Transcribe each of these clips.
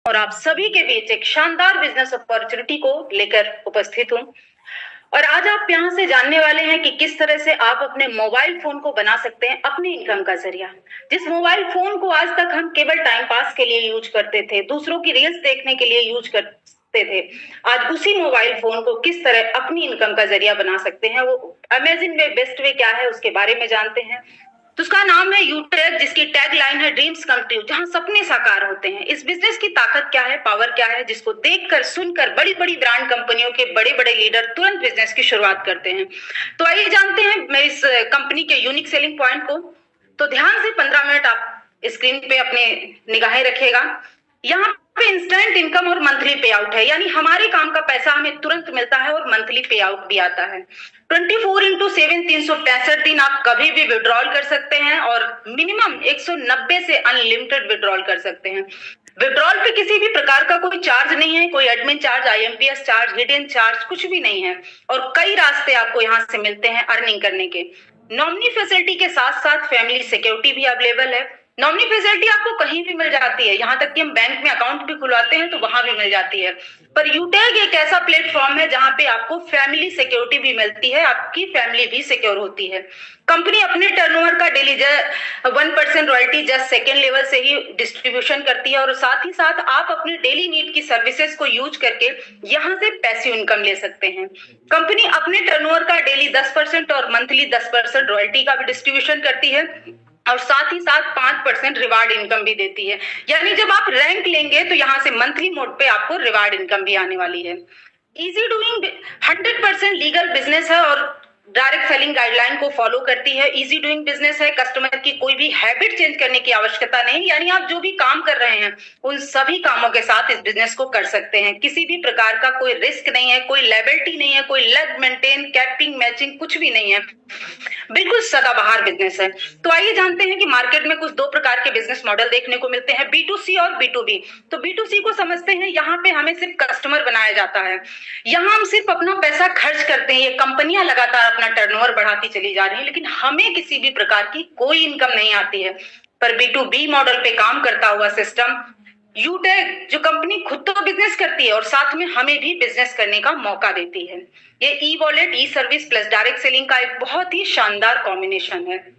और आप सभी के बीच एक शानदार बिजनेस अपॉर्चुनिटी को लेकर उपस्थित हूं। और आज आप यहां से जानने वाले हैं कि किस तरह से आप अपने मोबाइल फोन को बना सकते हैं अपनी इनकम का जरिया। जिस मोबाइल फोन को आज तक हम केवल टाइम पास के लिए यूज करते थे, दूसरों की रील्स देखने के लिए यूज करते थे, आज उसी मोबाइल फोन को किस तरह अपनी इनकम का जरिया बना सकते हैं, वो अमेजिंग वे, बेस्ट वे क्या है उसके बारे में जानते हैं। तो उसका नाम है यूटेक, जिसकी टैग लाइन है ड्रीम्स कम ट्रू, जहां सपने साकार होते हैं। इस बिजनेस की ताकत क्या है, पावर क्या है, जिसको देखकर सुनकर बड़ी बड़ी ब्रांड कंपनियों के बड़े बड़े लीडर तुरंत बिजनेस की शुरुआत करते हैं। तो आइए जानते हैं मैं इस कंपनी के यूनिक सेलिंग पॉइंट को। तो ध्यान से 15 मिनट आप स्क्रीन पे अपने निगाहें रखिएगा। यहाँ पे इंस्टेंट इनकम और मंथली पे आउट है, यानी हमारे काम का पैसा हमें तुरंत मिलता है और मंथली पे आउट भी आता है। 24x7 365 दिन आप कभी भी विड्रॉल कर सकते हैं और मिनिमम 190 से अनलिमिटेड विड्रॉल कर सकते हैं। विड्रॉल पे किसी भी प्रकार का कोई चार्ज नहीं है, कोई admin charge, IMPS charge, hidden charge कुछ भी नहीं है। और कई रास्ते आपको यहाँ से मिलते हैं अर्निंग करने के। नॉमिनी फैसिलिटी के साथ साथ फैमिली सिक्योरिटी भी अवेलेबल है। नॉमिनी फैसिलिटी आपको कहीं भी मिल जाती है, यहाँ तक कि हम बैंक में अकाउंट भी खुलवाते हैं तो वहां भी मिल जाती है। पर यूटेक एक ऐसा प्लेटफॉर्म है जहां पे आपको फैमिली सिक्योरिटी भी मिलती है, आपकी फैमिली भी सिक्योर होती है। कंपनी अपने टर्नओवर का daily 1% royalty just second level से ही डिस्ट्रीब्यूशन करती है और साथ ही साथ आप अपनी डेली नीड की सर्विसेज को यूज करके यहाँ से पैसिव इनकम ले सकते हैं। कंपनी अपने टर्नओवर का डेली 10% और मंथली 10% रॉयल्टी का भी डिस्ट्रीब्यूशन करती है और साथ ही साथ 5% रिवार्ड इनकम भी देती है। यानी जब आप रैंक लेंगे तो यहाँ से मंथली मोड पे आपको रिवार्ड इनकम भी आने वाली है। इजी डूइंग 100% लीगल बिजनेस है और डायरेक्ट सेलिंग गाइडलाइन को फॉलो करती है। इजी डूइंग बिजनेस है, कस्टमर की कोई भी हैबिट चेंज करने की आवश्यकता नहीं, यानी आप जो भी काम कर रहे हैं उन सभी कामों के साथ इस बिजनेस को कर सकते हैं। किसी भी प्रकार का कोई रिस्क नहीं है, कोई लायबिलिटी नहीं है, कोई लेग मेंटेन, कैपिंग, मैचिंग कुछ भी नहीं है, बिल्कुल सदाबहार बिजनेस है। तो आइए जानते हैं कि मार्केट में कुछ दो प्रकार के बिजनेस मॉडल देखने को मिलते हैं, B2C और B2B। तो B2C को समझते हैं, यहाँ पे हमें सिर्फ कस्टमर बनाया जाता है, यहाँ हम सिर्फ अपना पैसा खर्च करते हैं। ये कंपनियां लगातार अपना टर्नओवर बढ़ाती चली जा रही है लेकिन हमें किसी भी प्रकार की कोई इनकम नहीं आती है। पर B2B मॉडल पे काम करता हुआ सिस्टम यूटेक जो कंपनी खुद तो बिजनेस करती है और साथ में हमें भी बिजनेस करने का मौका देती है। ये ई वॉलेट, ई सर्विस प्लस डायरेक्ट सेलिंग का एक बहुत ही शानदार कॉम्बिनेशन है।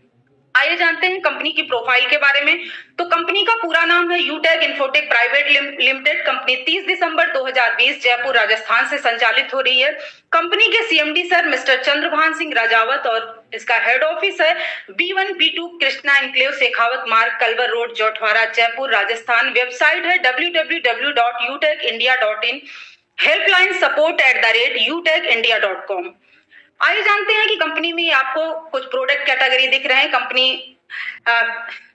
आइए जानते हैं कंपनी की प्रोफाइल के बारे में। तो कंपनी का पूरा नाम है यूटेक इन्फोटेक प्राइवेट लिमिटेड। कंपनी 30 दिसंबर 2020 जयपुर राजस्थान से संचालित हो रही है। कंपनी के CMD sir mister Chandrabhan Singh Rajawat और इसका हेड ऑफिस है B1 B2 Krishna enclave, Shekhawat मार्ग, culvert road, Jhotwara, Jaipur, Rajasthan. Website है www.utekindia.in, हेल्पलाइन support@utekindia.com। आइए जानते हैं कि कंपनी में आपको कुछ प्रोडक्ट कैटेगरी दिख रहे हैं। Company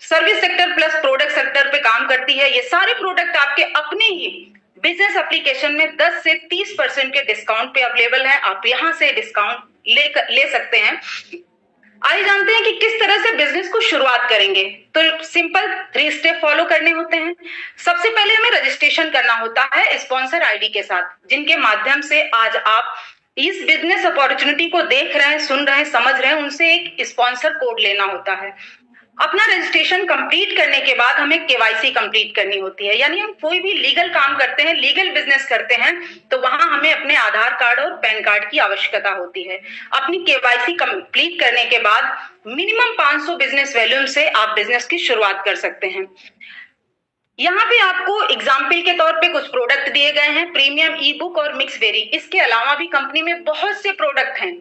service sector plus product sector पे काम करती है। ये सारे प्रोडक्ट आपके अपने ही बिजनेस एप्लीकेशन में 10 से 30% के डिस्काउंट पे अवेलेबल है। आप यहां से डिस्काउंट ले सकते हैं। आइए जानते हैं कि किस तरह से बिजनेस को शुरुआत करेंगे। तो सिंपल 3 स्टेप फॉलो करने होते हैं। सबसे पहले हमें रजिस्ट्रेशन करना होता है स्पॉन्सर आईडी के साथ, जिनके माध्यम से आज आप इस बिजनेस अपॉर्चुनिटी को देख रहे हैं, सुन रहे हैं, समझ रहे हैं, उनसे एक स्पॉन्सर कोड लेना होता है। अपना रजिस्ट्रेशन कंप्लीट करने के बाद हमें केवाईसी कंप्लीट करनी होती है, यानी हम कोई भी लीगल काम करते हैं, लीगल बिजनेस करते हैं तो वहां हमें अपने आधार कार्ड और पैन कार्ड की आवश्यकता होती है। अपनी केवाईसी कंप्लीट करने के बाद मिनिमम 500 बिजनेस वॉल्यूम से आप बिजनेस की शुरुआत कर सकते हैं। यहाँ पे आपको एग्जाम्पल के तौर पे कुछ प्रोडक्ट दिए गए हैं, प्रीमियम ई बुक और मिक्स वेरी। इसके अलावा भी कंपनी में बहुत से प्रोडक्ट हैं।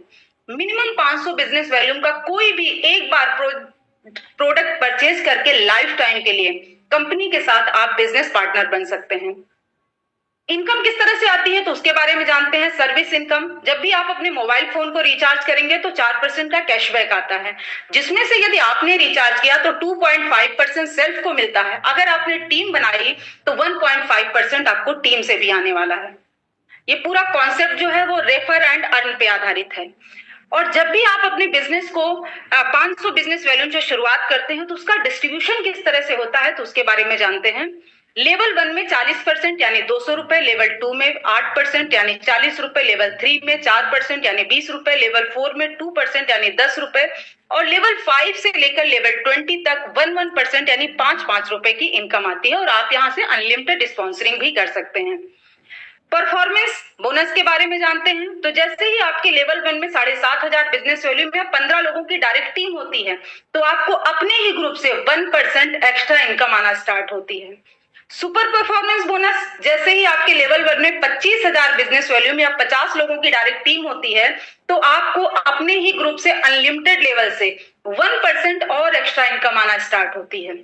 मिनिमम 500 बिजनेस वॉल्यूम का कोई भी एक बार प्रोडक्ट परचेज करके लाइफ टाइम के लिए कंपनी के साथ आप बिजनेस पार्टनर बन सकते हैं। इनकम किस तरह से आती है तो उसके बारे में जानते हैं। सर्विस इनकम, जब भी आप अपने मोबाइल फोन को रिचार्ज करेंगे तो 4% का कैशबैक आता है, जिसमें से यदि आपने रिचार्ज किया तो 2.5% सेल्फ को मिलता है। अगर आपने टीम बनाई तो 1.5% आपको टीम से भी आने वाला है। ये पूरा कॉन्सेप्ट जो है वो रेफर एंड अर्न पे आधारित है। और जब भी आप अपने बिजनेस को 500 बिजनेस वॉल्यूम से शुरुआत करते हैं तो उसका डिस्ट्रीब्यूशन किस तरह से होता है तो उसके बारे में जानते हैं। लेवल 1 में 40% यानी 200 रुपए, लेवल 2 में 8% यानी 40 रुपए, लेवल 3 में 4% यानी 20 रुपए, लेवल 4 में 2% यानी 10 रुपए और लेवल 5 से लेकर लेवल 20 तक 1% यानी 5 रुपए की इनकम आती है और आप यहाँ से अनलिमिटेड स्पॉन्सरिंग भी कर सकते हैं। परफॉर्मेंस बोनस के बारे में जानते हैं तो जैसे ही आपके लेवल 1 में 7,500 बिजनेस वैल्यू में 15 लोगों की डायरेक्ट टीम होती है तो आपको अपने ही ग्रुप से 1% एक्स्ट्रा इनकम आना स्टार्ट होती है। सुपर परफॉर्मेंस बोनस जैसे ही आपके लेवल 1 में 25,000 बिजनेस वैल्यू में या 50 लोगों की डायरेक्ट टीम होती है तो आपको अपने ही ग्रुप से अनलिमिटेड लेवल से 1% और एक्स्ट्रा इनकम आना स्टार्ट होती है।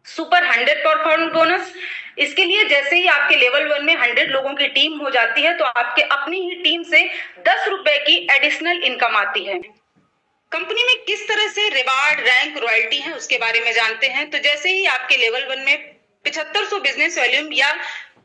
सुपर 100 परफॉर्मेंस बोनस, इसके लिए जैसे ही आपके लेवल 1 में 100 लोगों की टीम हो जाती है तो आपके अपनी ही टीम से 10 रुपए की एडिशनल इनकम आती है। कंपनी में किस तरह से रिवार्ड, रैंक, रॉयल्टी है उसके बारे में जानते हैं तो जैसे ही आपके लेवल 1 में 7500 बिजनेस वॉल्यूम या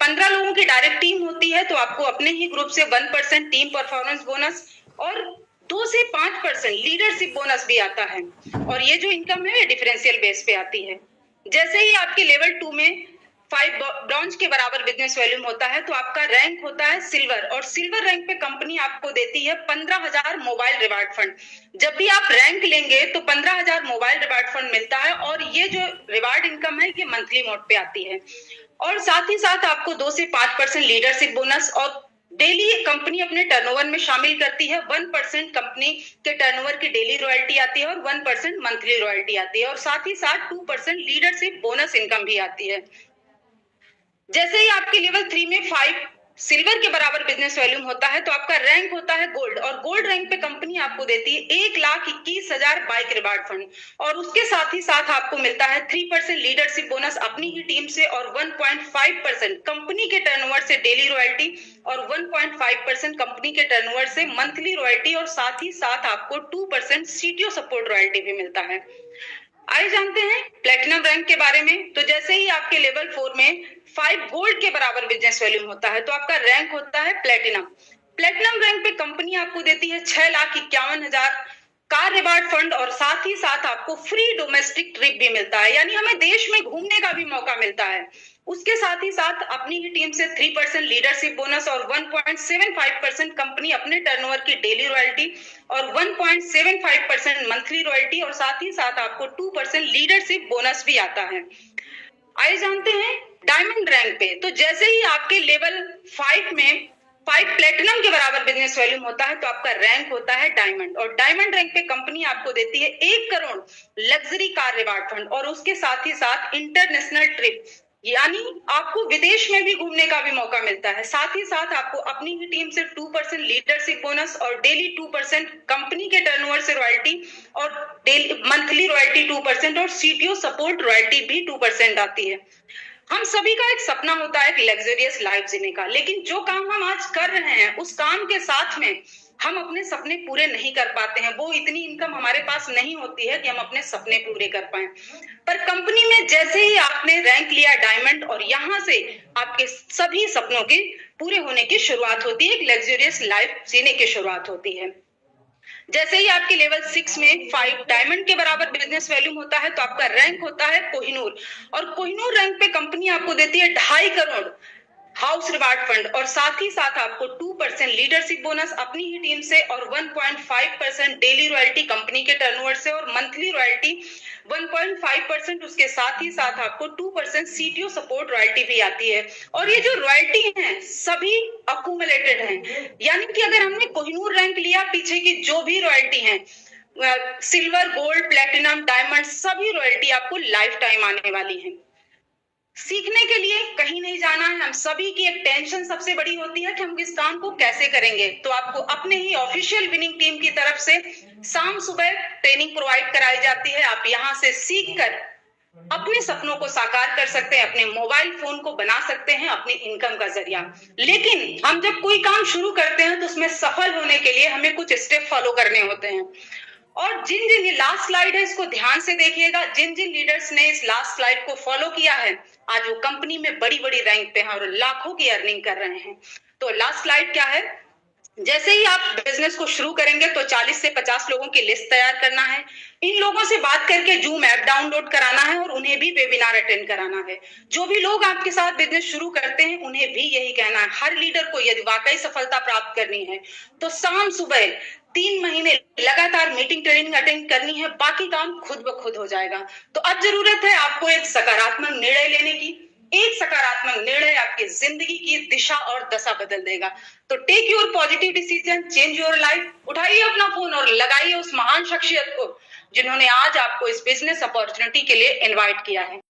15 लोगों की डायरेक्ट टीम होती है तो आपको अपने ही ग्रुप से 1% टीम परफॉर्मेंस बोनस और 2 से 5% लीडरशिप बोनस भी आता है और ये जो इनकम है डिफरेंशियल बेस पे आती है। जैसे ही आपके लेवल 2 में 5 ब्रॉन्ज के बराबर बिजनेस वॉल्यूम होता है तो आपका रैंक होता है सिल्वर और सिल्वर रैंक पे कंपनी आपको देती है 15,000 मोबाइल रिवार्ड फंड। जब भी आप रैंक लेंगे तो 15,000 मोबाइल रिवार्ड फंड मिलता है और ये जो रिवार्ड इनकम है ये मंथली मोड पे आती है और साथ ही साथ आपको 2 से 5% लीडरशिप बोनस और डेली कंपनी अपने टर्नओवर में शामिल करती है 1% कंपनी के टर्नओवर की डेली रॉयल्टी आती है और 1% मंथली रॉयल्टी आती है और साथ ही साथ 2% लीडरशिप बोनस इनकम भी आती है। जैसे ही आपके लेवल 3 में 5 सिल्वर के बराबर बिजनेस वॉल्यूम होता है तो आपका रैंक होता है गोल्ड और गोल्ड रैंक पे कंपनी आपको देती है 1,21,000 बाइक रिवार्ड फंड और उसके साथ ही साथ आपको मिलता है 3% लीडरशिप बोनस अपनी ही टीम से और 1.5% कंपनी के टर्नओवर से डेली रॉयल्टी और 1.5% कंपनी के टर्नओवर से मंथली रॉयल्टी और साथ ही साथ आपको 2% सीटीओ सपोर्ट रॉयल्टी भी मिलता है। आइए जानते हैं प्लेटिनम रैंक के बारे में तो जैसे ही आपके लेवल 4 में 5 गोल्ड के बराबर बिजनेस वॉल्यूम होता है तो आपका रैंक होता है प्लेटिनम। प्लेटिनम रैंक पे कंपनी आपको देती है 6,51,000 कार रिवार्ड फंड और साथ ही साथ आपको फ्री डोमेस्टिक ट्रिप भी मिलता है यानी हमें देश में घूमने का भी मौका मिलता है। उसके साथ ही साथ अपनी ही टीम से 3% लीडरशिप बोनस और 1.75% कंपनी अपने टर्नओवर की डेली रॉयल्टी और 1.75% मंथली रॉयल्टी और साथ ही साथ आपको 2% लीडरशिप बोनस भी आता है। आइए जानते हैं डायमंड रैंक पे तो जैसे ही आपके लेवल 5 में 5 प्लेटिनम के बराबर बिजनेस वॉल्यूम होता है तो आपका रैंक होता है डायमंड और डायमंड रैंक पे कंपनी आपको देती है 1 crore luxury car reward fund और उसके साथ ही साथ इंटरनेशनल ट्रिप यानी आपको विदेश में भी घूमने का भी मौका मिलता है। साथ ही साथ आपको अपनी ही टीम से 2% लीडरशिप बोनस और डेली 2% कंपनी के टर्नओवर से रॉयल्टी और डेली मंथली रॉयल्टी 2% और सीटीओ सपोर्ट रॉयल्टी भी 2% आती है। हम सभी का एक सपना होता है कि लग्जरियस लाइफ जीने का, लेकिन जो काम हम आज कर रहे हैं उस काम के साथ में हम अपने सपने पूरे नहीं कर पाते हैं। वो इतनी इनकम हमारे पास नहीं होती है कि हम अपने सपने पूरे कर पाए। पर कंपनी में जैसे ही आपने रैंक लिया डायमंड और यहाँ से आपके सभी सपनों के पूरे होने की शुरुआत होती है, एक लग्जरियस लाइफ जीने की शुरुआत होती है। जैसे ही आपके लेवल 6 में 5 डायमंड के बराबर बिजनेस वैल्यूम होता है तो आपका रैंक होता है कोहिनूर और कोहिनूर रैंक पे कंपनी आपको देती है 2.5 करोड़ हाउस रिवार्ड फंड और साथ ही साथ आपको 2% लीडरशिप बोनस अपनी ही टीम से और 1.5% डेली रॉयल्टी कंपनी के टर्नओवर से और मंथली रॉयल्टी 1.5% उसके साथ ही साथ आपको 2% सीटीओ सपोर्ट रॉयल्टी भी आती है। और ये जो रॉयल्टी है सभी अकुमुलेटेड हैं यानी कि अगर हमने कोहिनूर रैंक लिया पीछे की जो भी रॉयल्टी है सिल्वर, गोल्ड, प्लेटिनम, डायमंड सभी रॉयल्टी आपको लाइफ टाइम आने वाली है। सीखने के लिए कहीं नहीं जाना है। हम सभी की एक टेंशन सबसे बड़ी होती है कि हम इस काम को कैसे करेंगे, तो आपको अपने ही ऑफिशियल विनिंग टीम की तरफ से शाम सुबह ट्रेनिंग प्रोवाइड कराई जाती है। आप यहाँ से सीखकर अपने सपनों को साकार कर सकते हैं, अपने मोबाइल फोन को बना सकते हैं अपनी इनकम का जरिया। लेकिन हम जब कोई काम शुरू करते हैं तो उसमें सफल होने के लिए हमें कुछ स्टेप फॉलो करने होते हैं और जिन जिन, ये लास्ट स्लाइड है इसको ध्यान से देखिएगा, जिन जिन लीडर्स ने इस लास्ट स्लाइड को फॉलो किया है आज वो कंपनी में बड़ी बड़ी रैंक पे हैं और लाखों की अर्निंग कर रहे हैं। तो लास्ट स्लाइड क्या है, जैसे ही आप बिजनेस को शुरू करेंगे तो 40 से 50 लोगों की लिस्ट तैयार करना है। इन लोगों से बात करके जूम ऐप डाउनलोड कराना है और उन्हें भी वेबिनार अटेंड कराना है। जो भी लोग आपके साथ बिजनेस शुरू करते हैं उन्हें भी यही कहना है। हर लीडर को यदि वाकई सफलता प्राप्त करनी है तो शाम सुबह 3 महीने लगातार मीटिंग ट्रेनिंग अटेंड करनी है, बाकी काम खुद ब खुद हो जाएगा। तो अब जरूरत है आपको एक सकारात्मक निर्णय लेने की। एक सकारात्मक निर्णय आपकी जिंदगी की दिशा और दशा बदल देगा। तो take your positive decision, change your life. उठाइए अपना फोन और लगाइए उस महान शख्सियत को जिन्होंने आज आपको इस बिजनेस अपॉर्चुनिटी के लिए इनवाइट किया है।